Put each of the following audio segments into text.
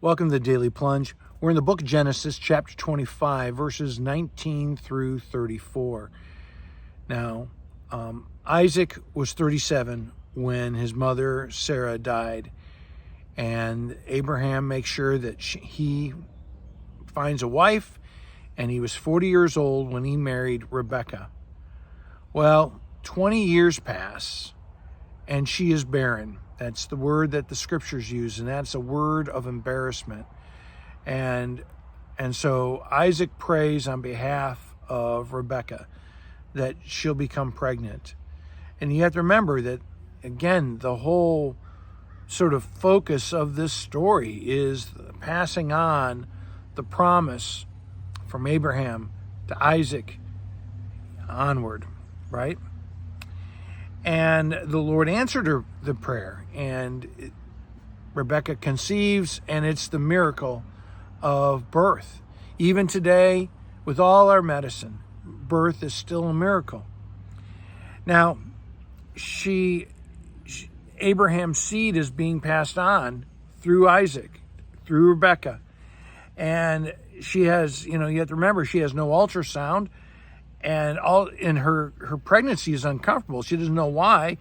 Welcome to the Daily Plunge. We're in the book of Genesis, chapter 25, verses 19 through 34. Now, Isaac was 37 when his mother Sarah died, and Abraham makes sure that he finds a wife, and he was 40 years old when he married Rebekah. Well, 20 years pass, and she is barren. That's the word that the scriptures use, and that's a word of embarrassment. And so Isaac prays on behalf of Rebekah that she'll become pregnant. And you have to remember that, again, the whole sort of focus of this story is passing on the promise from Abraham to Isaac onward, right? And the Lord answered her the prayer, and Rebekah conceives, and it's the miracle of birth. Even today, with all our medicine, birth is still a miracle. Now, Abraham's seed is being passed on through Isaac, through Rebekah. And she has, you have to remember, she has no ultrasound. And her pregnancy is uncomfortable. She doesn't know why.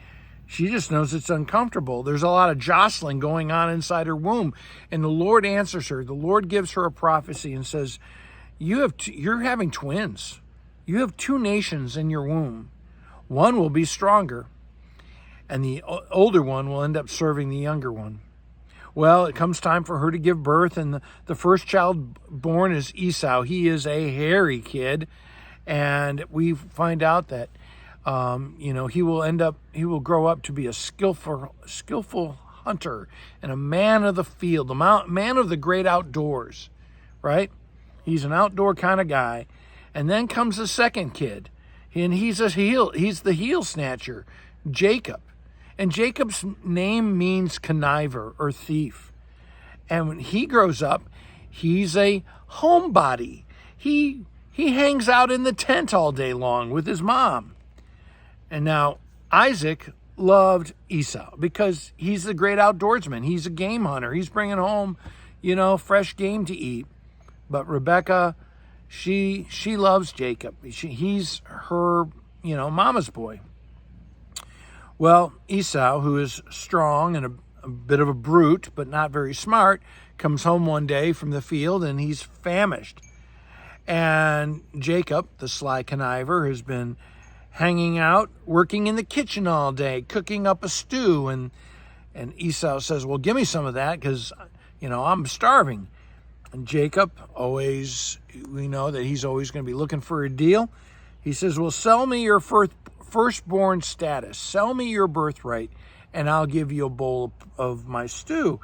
She just knows it's uncomfortable. There's a lot of jostling going on inside her womb. And the Lord answers her. The Lord gives her a prophecy and says, you're having twins. You have two nations in your womb. One will be stronger, and the older one will end up serving the younger one. Well, it comes time for her to give birth, and the first child born is Esau. He is a hairy kid. And we find out that, he will grow up to be a skillful hunter and a man of the field, a man of the great outdoors, right? He's an outdoor kind of guy. And then comes the second kid, and he's the heel snatcher, Jacob. And Jacob's name means conniver or thief. And when he grows up, he's a homebody. He hangs out in the tent all day long with his mom. And now Isaac loved Esau because he's the great outdoorsman. He's a game hunter. He's bringing home, fresh game to eat. But Rebekah, she loves Jacob. He's her, mama's boy. Well, Esau, who is strong and a bit of a brute, but not very smart, comes home one day from the field and he's famished. And Jacob, the sly conniver, has been hanging out, working in the kitchen all day, cooking up a stew. And Esau says, well, give me some of that because, I'm starving. And Jacob, we know that he's always going to be looking for a deal. He says, well, sell me your firstborn status. Sell me your birthright, and I'll give you a bowl of my stew.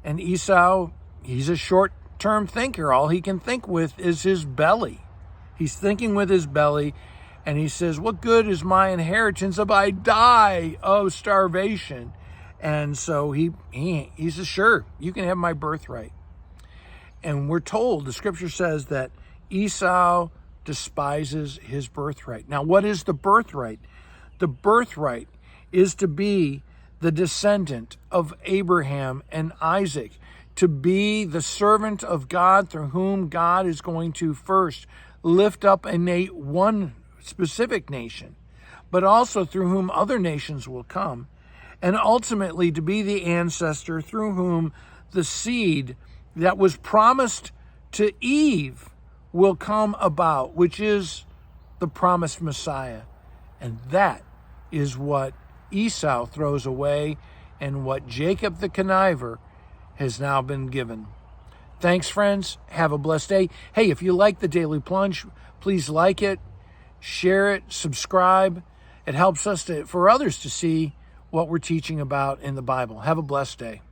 And Esau, he's a short-term thinker. All he can think with is his belly. He's thinking with his belly, and he says, what good is my inheritance if I die of starvation? And so he says, sure, you can have my birthright. And we're told, the scripture says that Esau despises his birthright. Now, what is the birthright? The birthright is to be the descendant of Abraham and Isaac, to be the servant of God through whom God is going to first lift up one specific nation, but also through whom other nations will come, and ultimately to be the ancestor through whom the seed that was promised to Eve will come about, which is the promised Messiah. And that is what Esau throws away and what Jacob the conniver has now been given. Thanks, friends. Have a blessed day. Hey, if you like the Daily Plunge, please like it, share it, subscribe. It helps us for others to see what we're teaching about in the Bible. Have a blessed day.